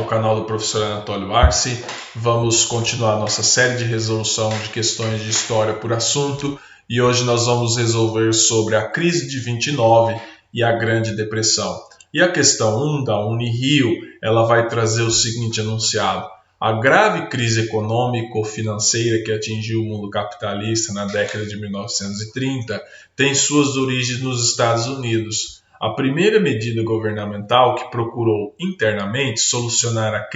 ao canal do professor Anatólio Arce. Vamos continuar nossa série de resolução de questões de história por assunto e hoje nós vamos resolver sobre a crise de 29 e a Grande Depressão. E a questão 1 da Unirio, ela vai trazer o seguinte enunciado: a grave crise econômico-financeira que atingiu o mundo capitalista na década de 1930 tem suas origens nos Estados Unidos. A primeira medida governamental que procurou internamente solucionar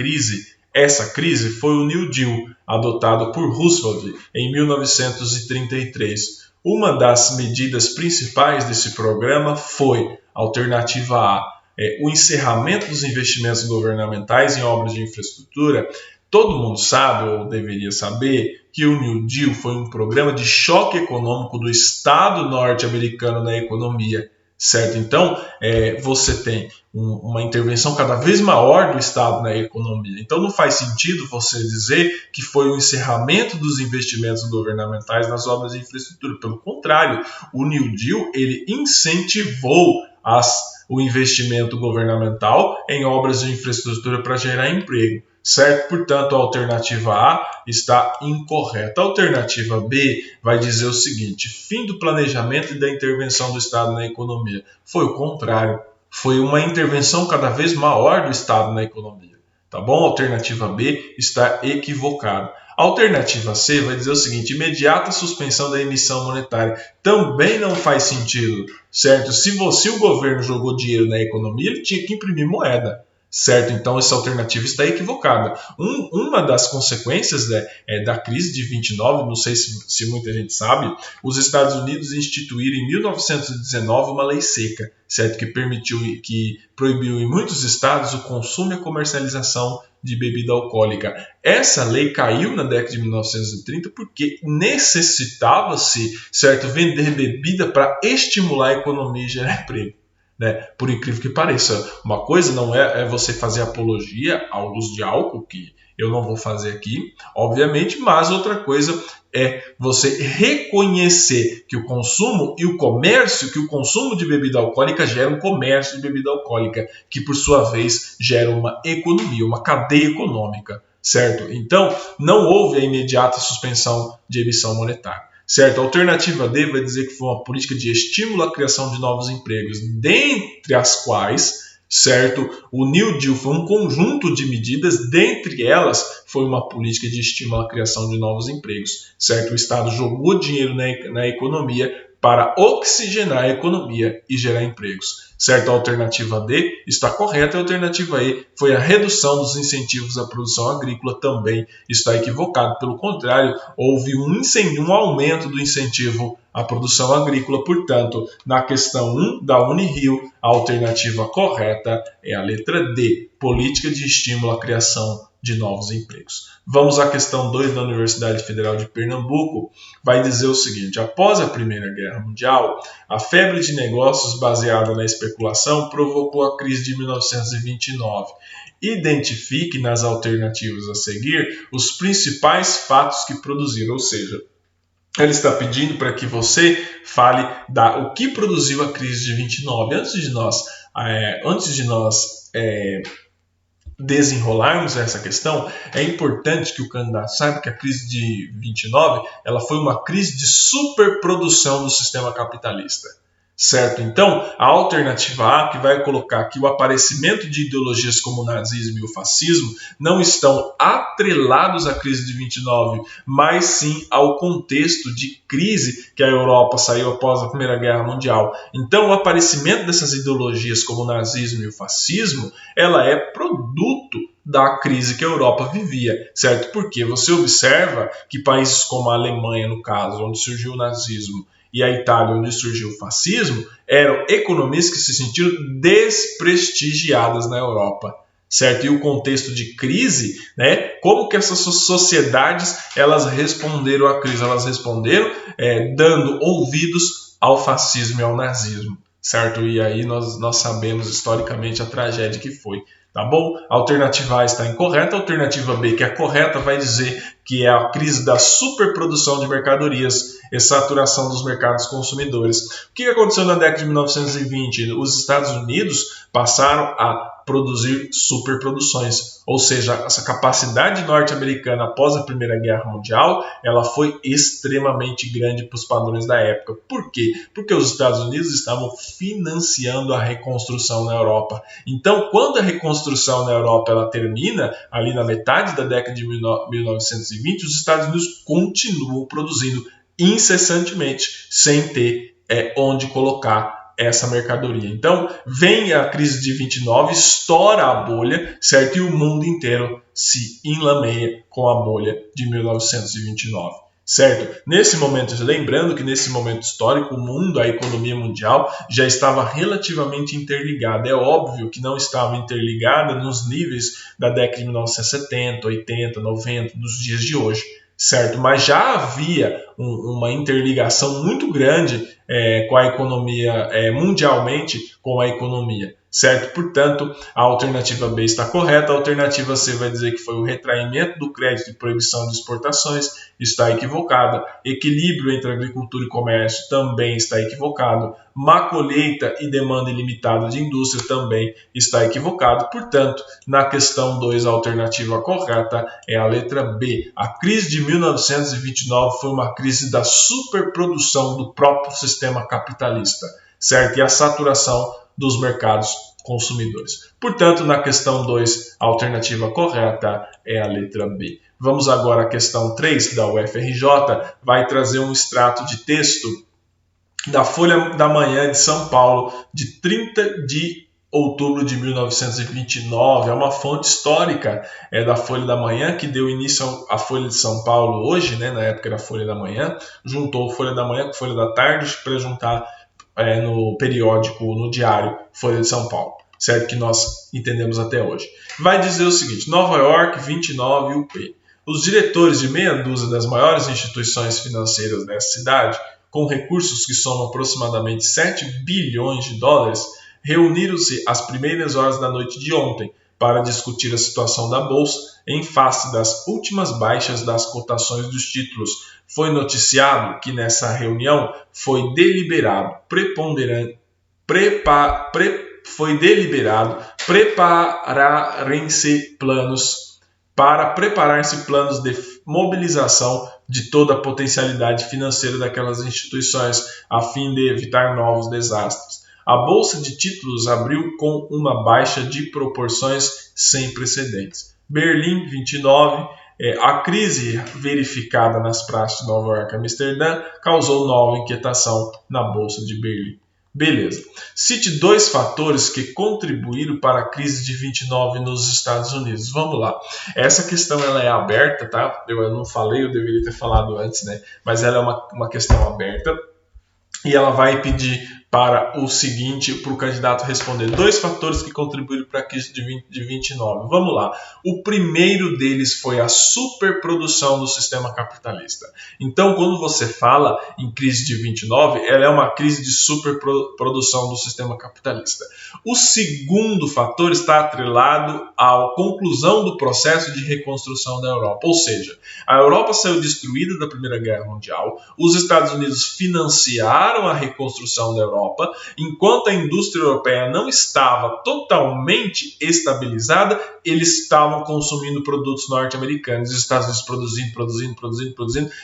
essa crise foi o New Deal, adotado por Roosevelt em 1933. Uma das medidas principais desse programa foi, alternativa A, o encerramento dos investimentos governamentais em obras de infraestrutura. Todo mundo sabe, ou deveria saber, que o New Deal foi um programa de choque econômico do Estado norte-americano na economia. Certo? Então, você tem uma intervenção cada vez maior do Estado na economia. Então, não faz sentido você dizer que foi o encerramento dos investimentos governamentais nas obras de infraestrutura. Pelo contrário, o New Deal ele incentivou o investimento governamental em obras de infraestrutura para gerar emprego. Certo? Portanto, a alternativa A está incorreta. A alternativa B vai dizer o seguinte: fim do planejamento e da intervenção do Estado na economia. Foi o contrário. Foi uma intervenção cada vez maior do Estado na economia. Tá bom? A alternativa B está equivocada. A alternativa C vai dizer o seguinte: imediata suspensão da emissão monetária. Também não faz sentido. Certo? Se o governo jogou dinheiro na economia, ele tinha que imprimir moeda. Certo? Então, essa alternativa está equivocada. Uma das consequências da crise de 29, não sei se muita gente sabe, os Estados Unidos instituíram em 1919 uma lei seca, certo? Que proibiu em muitos estados o consumo e a comercialização de bebida alcoólica. Essa lei caiu na década de 1930 porque necessitava-se, certo, vender bebida para estimular a economia e gerar emprego. Né? Por incrível que pareça, uma coisa não é você fazer apologia ao uso de álcool, que eu não vou fazer aqui, obviamente, mas outra coisa é você reconhecer que o consumo e o comércio, que o consumo de bebida alcoólica gera um comércio de bebida alcoólica, que por sua vez gera uma economia, uma cadeia econômica, certo? Então, não houve a imediata suspensão de emissão monetária. Certo? A alternativa D vai dizer que foi uma política de estímulo à criação de novos empregos, dentre as quais, certo, o New Deal foi um conjunto de medidas, dentre elas foi uma política de estímulo à criação de novos empregos. Certo? O Estado jogou dinheiro na economia para oxigenar a economia e gerar empregos. Certo? A alternativa D está correta, a alternativa E foi a redução dos incentivos à produção agrícola, também está equivocado. Pelo contrário, houve um aumento do incentivo à produção agrícola. Portanto, na questão 1 da Unirio, a alternativa correta é a letra D, política de estímulo à criação de novos empregos. Vamos à questão 2 da Universidade Federal de Pernambuco, vai dizer o seguinte: após a Primeira Guerra Mundial, a febre de negócios baseada na especulação provocou a crise de 1929. Identifique nas alternativas a seguir os principais fatos que produziram, ou seja, ele está pedindo para que você fale o que produziu a crise de 29. Antes de nós desenrolarmos essa questão, é importante que o candidato saiba que a crise de 29 ela foi uma crise de superprodução do sistema capitalista. Certo? Então, a alternativa A, que vai colocar que o aparecimento de ideologias como o nazismo e o fascismo não estão atrelados à crise de 29, mas sim ao contexto de crise que a Europa saiu após a Primeira Guerra Mundial. Então, o aparecimento dessas ideologias como o nazismo e o fascismo, ela é produto da crise que a Europa vivia, certo? Porque você observa que países como a Alemanha, no caso, onde surgiu o nazismo, e a Itália, onde surgiu o fascismo, eram economias que se sentiram desprestigiadas na Europa, certo? E o contexto de crise, né? Como que essas sociedades elas responderam à crise? Elas responderam dando ouvidos ao fascismo e ao nazismo, certo? E aí nós sabemos historicamente a tragédia que foi. Tá bom? A alternativa A está incorreta, a alternativa B, que é correta, vai dizer que é a crise da superprodução de mercadorias e saturação dos mercados consumidores. O que aconteceu na década de 1920? Os Estados Unidos passaram a produzir superproduções. Ou seja, essa capacidade norte-americana após a Primeira Guerra Mundial, ela foi extremamente grande para os padrões da época. Por quê? Porque os Estados Unidos estavam financiando a reconstrução na Europa. Então, quando a reconstrução na Europa ela termina, ali na metade da década de 1920, os Estados Unidos continuam produzindo incessantemente, sem ter onde colocar essa mercadoria. Então, vem a crise de 29, estoura a bolha, certo? E o mundo inteiro se enlameia com a bolha de 1929, certo? Nesse momento, lembrando que nesse momento histórico, o mundo, a economia mundial já estava relativamente interligada. É óbvio que não estava interligada nos níveis da década de 1970, 80, 90, dos dias de hoje, certo? Mas já havia uma interligação muito grande com a economia, mundialmente com a economia, certo? Portanto, a alternativa B está correta, a alternativa C vai dizer que foi o retraimento do crédito e proibição de exportações, está equivocada. Equilíbrio entre agricultura e comércio também está equivocado. Má colheita e demanda ilimitada de indústria também está equivocado. Portanto, na questão 2, a alternativa correta é a letra B. A crise de 1929 foi uma crise da superprodução do próprio sistema capitalista, certo? E a saturação dos mercados consumidores. Portanto, na questão 2, a alternativa correta é a letra B. Vamos agora à questão 3 da UFRJ, vai trazer um extrato de texto da Folha da Manhã de São Paulo, de 30 de outubro de 1929, é uma fonte histórica da Folha da Manhã, que deu início à Folha de São Paulo hoje, né, na época era Folha da Manhã, juntou Folha da Manhã com Folha da Tarde para juntar no periódico, no diário Folha de São Paulo, certo? Que nós entendemos até hoje. Vai dizer o seguinte: Nova York, 29 UP. Os diretores de meia dúzia das maiores instituições financeiras dessa cidade, com recursos que somam aproximadamente 7 bilhões de dólares, reuniram-se às primeiras horas da noite de ontem para discutir a situação da Bolsa em face das últimas baixas das cotações dos títulos. Foi noticiado que nessa reunião foi deliberado prepararem-se planos de mobilização de toda a potencialidade financeira daquelas instituições a fim de evitar novos desastres. A Bolsa de Títulos abriu com uma baixa de proporções sem precedentes. Berlim, 29. A crise verificada nas praças de Nova York e Amsterdã causou nova inquietação na Bolsa de Berlim. Beleza. Cite 2 fatores que contribuíram para a crise de 29 nos Estados Unidos. Vamos lá. Essa questão ela é aberta, tá? Eu não falei, eu deveria ter falado antes, né? Mas ela é uma questão aberta e ela vai pedir para o seguinte, para o candidato responder: 2 fatores que contribuíram para a crise de 29. Vamos lá. O primeiro deles foi a superprodução do sistema capitalista. Então, quando você fala em crise de 29, ela é uma crise de superprodução do sistema capitalista. O segundo fator está atrelado à conclusão do processo de reconstrução da Europa. Ou seja, a Europa saiu destruída da Primeira Guerra Mundial, os Estados Unidos financiaram a reconstrução da Europa, enquanto a indústria europeia não estava totalmente estabilizada, eles estavam consumindo produtos norte-americanos, os Estados Unidos produzindo,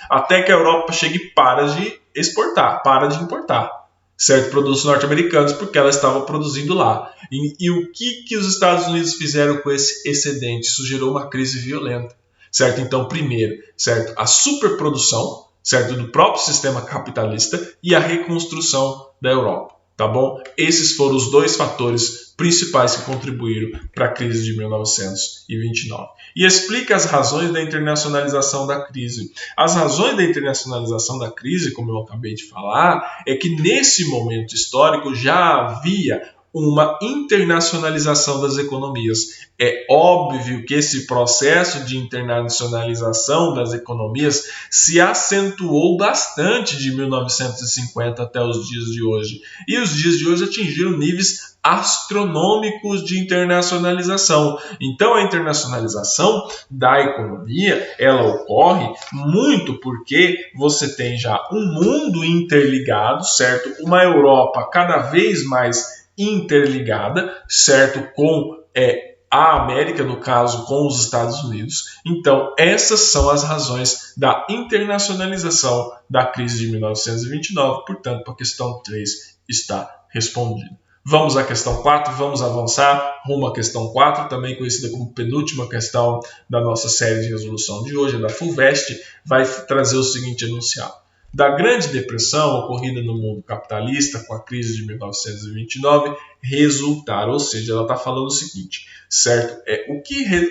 até que a Europa chegue e para de exportar, para de importar, certo? Produtos norte-americanos, porque ela estava produzindo lá. E o que os Estados Unidos fizeram com esse excedente? Isso gerou uma crise violenta, certo? Então, primeiro, certo, a superprodução, certo, do próprio sistema capitalista e a reconstrução da Europa, tá bom? Esses foram os 2 fatores principais que contribuíram para a crise de 1929. E explica as razões da internacionalização da crise. As razões da internacionalização da crise, como eu acabei de falar, é que nesse momento histórico já havia uma internacionalização das economias. É óbvio que esse processo de internacionalização das economias se acentuou bastante de 1950 até os dias de hoje. E os dias de hoje atingiram níveis astronômicos de internacionalização. Então, a internacionalização da economia, ela ocorre muito porque você tem já um mundo interligado, certo? Uma Europa cada vez mais interligada, certo? Com é a América, no caso, com os Estados Unidos. Então, essas são as razões da internacionalização da crise de 1929. Portanto, a questão 3 está respondida. Vamos à questão 4, vamos avançar rumo à questão 4, também conhecida como penúltima questão da nossa série de resolução de hoje, da FUVEST, vai trazer o seguinte enunciado. Da Grande Depressão ocorrida no mundo capitalista com a crise de 1929 resultaram, ou seja, ela está falando o seguinte, certo?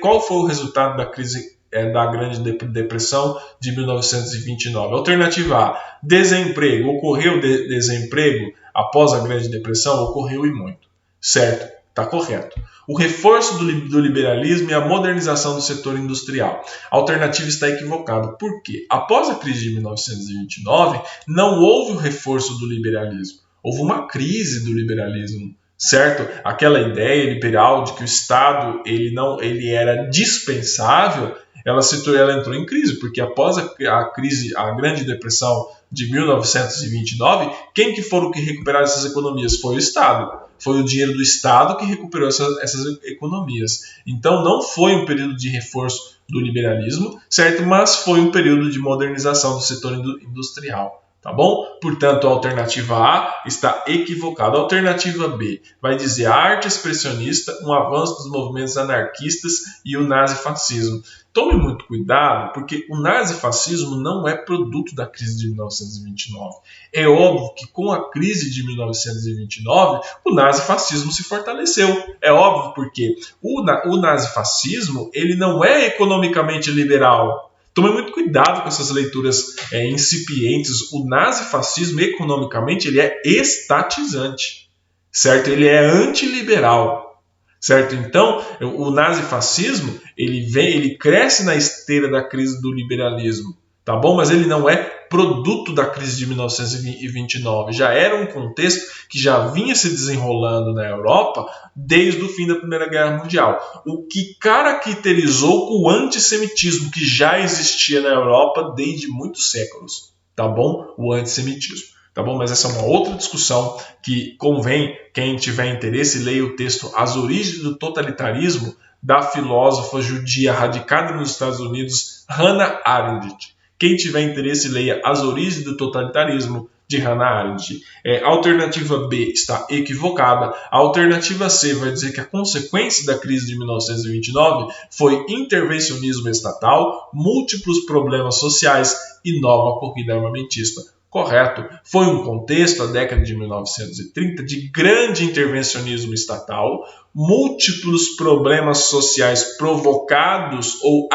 Qual foi o resultado da crise da Grande Depressão de 1929? Alternativa A, desemprego. Ocorreu desemprego após a Grande Depressão? Ocorreu e muito, certo? Está correto. O reforço do liberalismo e a modernização do setor industrial. A alternativa está equivocada. Por quê? Após a crise de 1929, não houve o reforço do liberalismo. Houve uma crise do liberalismo, certo? Aquela ideia liberal de que o Estado ele era dispensável, ela entrou em crise, porque após a Grande Depressão de 1929, quem que foram que recuperaram essas economias? Foi o Estado. Foi o dinheiro do Estado que recuperou essas economias. Então, não foi um período de reforço do liberalismo, certo? Mas foi um período de modernização do setor industrial. Tá bom? Portanto, a alternativa A está equivocada. A alternativa B vai dizer a arte expressionista, um avanço dos movimentos anarquistas e o nazifascismo. Tome muito cuidado, porque o nazifascismo não é produto da crise de 1929. É óbvio que com a crise de 1929, o nazifascismo se fortaleceu. É óbvio porque o nazifascismo ele não é economicamente liberal. Tome muito cuidado com essas leituras incipientes. O nazifascismo, economicamente, ele é estatizante, certo? Ele é antiliberal, certo? Então, o nazifascismo, ele cresce na esteira da crise do liberalismo, tá bom? Mas ele não é produto da crise de 1929. Já era um contexto que já vinha se desenrolando na Europa desde o fim da Primeira Guerra Mundial, o que caracterizou o antissemitismo que já existia na Europa desde muitos séculos, tá bom? O antissemitismo, tá bom? Mas essa é uma outra discussão que convém, quem tiver interesse, leia o texto As Origens do Totalitarismo, da filósofa judia radicada nos Estados Unidos, Hannah Arendt. Quem tiver interesse, leia As Origens do Totalitarismo, de Hannah Arendt. A alternativa B está equivocada. A alternativa C vai dizer que a consequência da crise de 1929 foi intervencionismo estatal, múltiplos problemas sociais e nova corrida armamentista. Correto. Foi um contexto, a década de 1930, de grande intervencionismo estatal, múltiplos problemas sociais provocados ou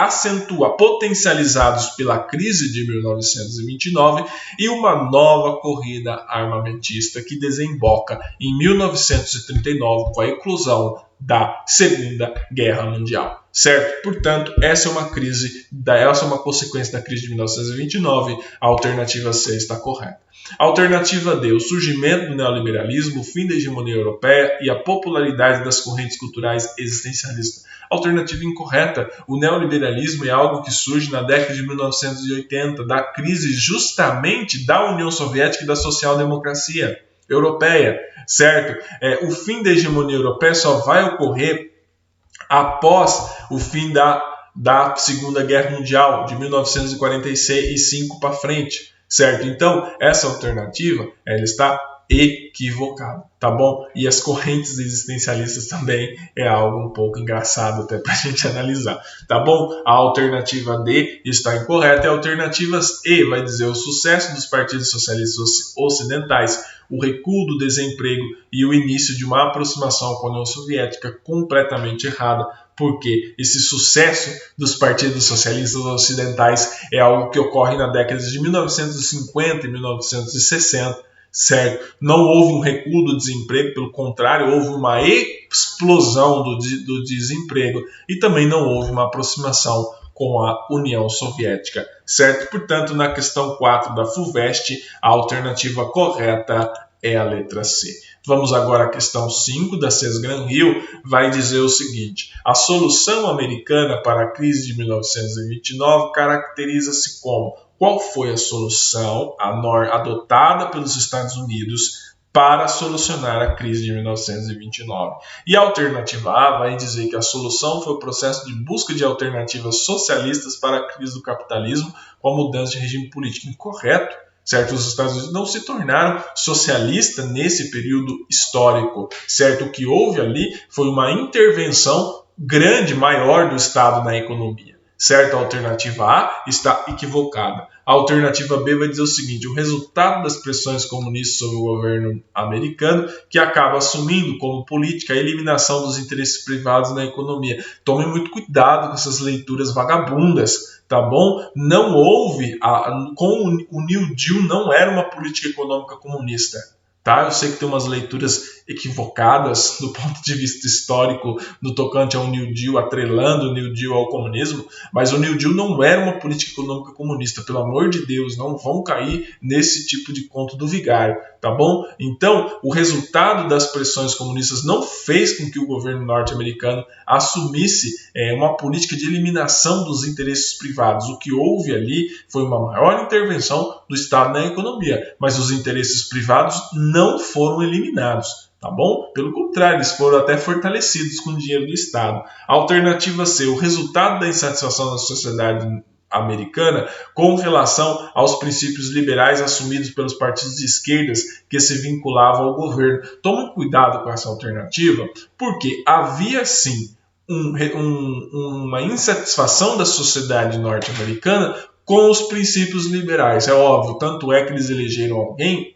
potencializados pela crise de 1929 e uma nova corrida armamentista que desemboca em 1939 com a eclosão da Segunda Guerra Mundial, certo? Portanto, essa é uma consequência da crise de 1929, a alternativa C está correta. A alternativa D, o surgimento do neoliberalismo, o fim da hegemonia europeia e a popularidade das correntes culturais existencialistas. Alternativa incorreta, o neoliberalismo é algo que surge na década de 1980, da crise justamente da União Soviética e da social-democracia europeia, certo? O fim da hegemonia europeia só vai ocorrer após o fim da Segunda Guerra Mundial, de 1945 para frente, certo? Então, essa alternativa ela está equivocada, tá bom? E as correntes existencialistas também é algo um pouco engraçado até para a gente analisar, tá bom? A alternativa D está incorreta e a alternativa E vai dizer o sucesso dos partidos socialistas ocidentais, o recuo do desemprego e o início de uma aproximação com a União Soviética completamente errada, porque esse sucesso dos partidos socialistas ocidentais é algo que ocorre na década de 1950 e 1960, certo? Não houve um recuo do desemprego, pelo contrário, houve uma explosão do desemprego e também não houve uma aproximação com a União Soviética, certo? Portanto, na questão 4 da FUVEST, a alternativa correta é a letra C. Vamos agora à questão 5 da CES Gran Rio, vai dizer o seguinte: a solução americana para a crise de 1929 caracteriza-se como: qual foi a solução adotada pelos Estados Unidos para solucionar a crise de 1929. E a alternativa A vai dizer que a solução foi o processo de busca de alternativas socialistas para a crise do capitalismo com a mudança de regime político. Incorreto, certo? Os Estados Unidos não se tornaram socialistas nesse período histórico, certo? O que houve ali foi uma intervenção grande, maior do Estado na economia, certo? A alternativa A está equivocada. A alternativa B vai dizer o seguinte: o resultado das pressões comunistas sobre o governo americano, que acaba assumindo como política a eliminação dos interesses privados na economia. Tome muito cuidado com essas leituras vagabundas, tá bom? Não houve, com o New Deal não era uma política econômica comunista. Tá? Eu sei que tem umas leituras equivocadas do ponto de vista histórico no tocante ao New Deal, atrelando o New Deal ao comunismo, mas o New Deal não era uma política econômica comunista, pelo amor de Deus, não vão cair nesse tipo de conto do vigário, tá bom? Então, o resultado das pressões comunistas não fez com que o governo norte-americano assumisse uma política de eliminação dos interesses privados. O que houve ali foi uma maior intervenção do Estado na economia, mas os interesses privados não foram eliminados, tá bom? Pelo contrário, eles foram até fortalecidos com o dinheiro do Estado. A alternativa C, o resultado da insatisfação da sociedade americana com relação aos princípios liberais assumidos pelos partidos de esquerdas que se vinculavam ao governo. Tome cuidado com essa alternativa, porque havia sim uma insatisfação da sociedade norte-americana com os princípios liberais. É óbvio, tanto é que eles elegeram alguém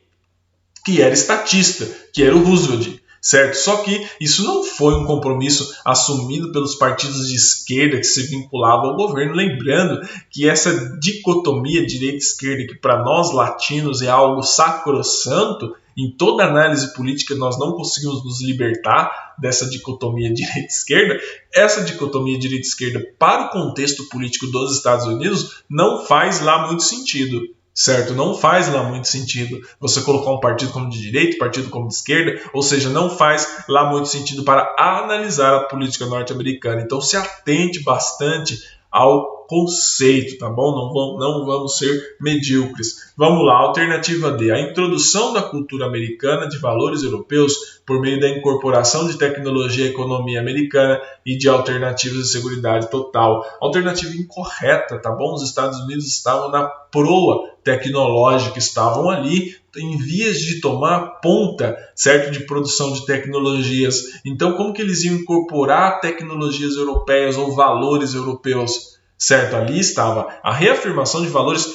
que era estatista, que era o Roosevelt, certo? Só que isso não foi um compromisso assumido pelos partidos de esquerda que se vinculavam ao governo, lembrando que essa dicotomia direita-esquerda, que para nós latinos é algo sacrossanto, em toda análise política nós não conseguimos nos libertar dessa dicotomia direita-esquerda. Essa dicotomia direita-esquerda para o contexto político dos Estados Unidos não faz lá muito sentido. Certo? Não faz lá muito sentido você colocar um partido como de direita, partido como de esquerda, ou seja, não faz lá muito sentido para analisar a política norte-americana. Então se atente bastante ao conceito, tá bom? Não vamos ser medíocres. Vamos lá, alternativa D. A introdução da cultura americana de valores europeus por meio da incorporação de tecnologia à economia americana e de alternativas de seguridade total. Alternativa incorreta, tá bom? Os Estados Unidos estavam na proa tecnológica, estavam ali em vias de tomar ponta, certo, de produção de tecnologias. Então, como que eles iam incorporar tecnologias europeias ou valores europeus? Certo, ali estava a reafirmação de valores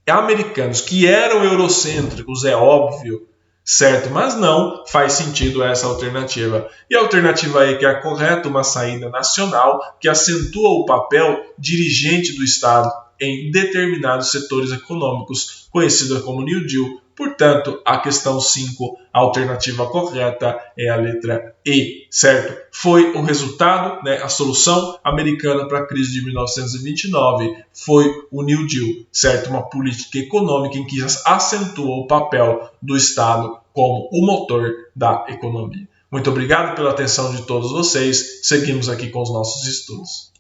americanos, que eram eurocêntricos, é óbvio, certo? Mas não faz sentido essa alternativa. E a alternativa aí, que é a correta, uma saída nacional que acentua o papel dirigente do Estado em determinados setores econômicos, conhecida como New Deal. Portanto, a questão 5, a alternativa correta é a letra E, certo? Foi o resultado, né, a solução americana para a crise de 1929 foi o New Deal, certo? Uma política econômica em que acentuou o papel do Estado como o motor da economia. Muito obrigado pela atenção de todos vocês. Seguimos aqui com os nossos estudos.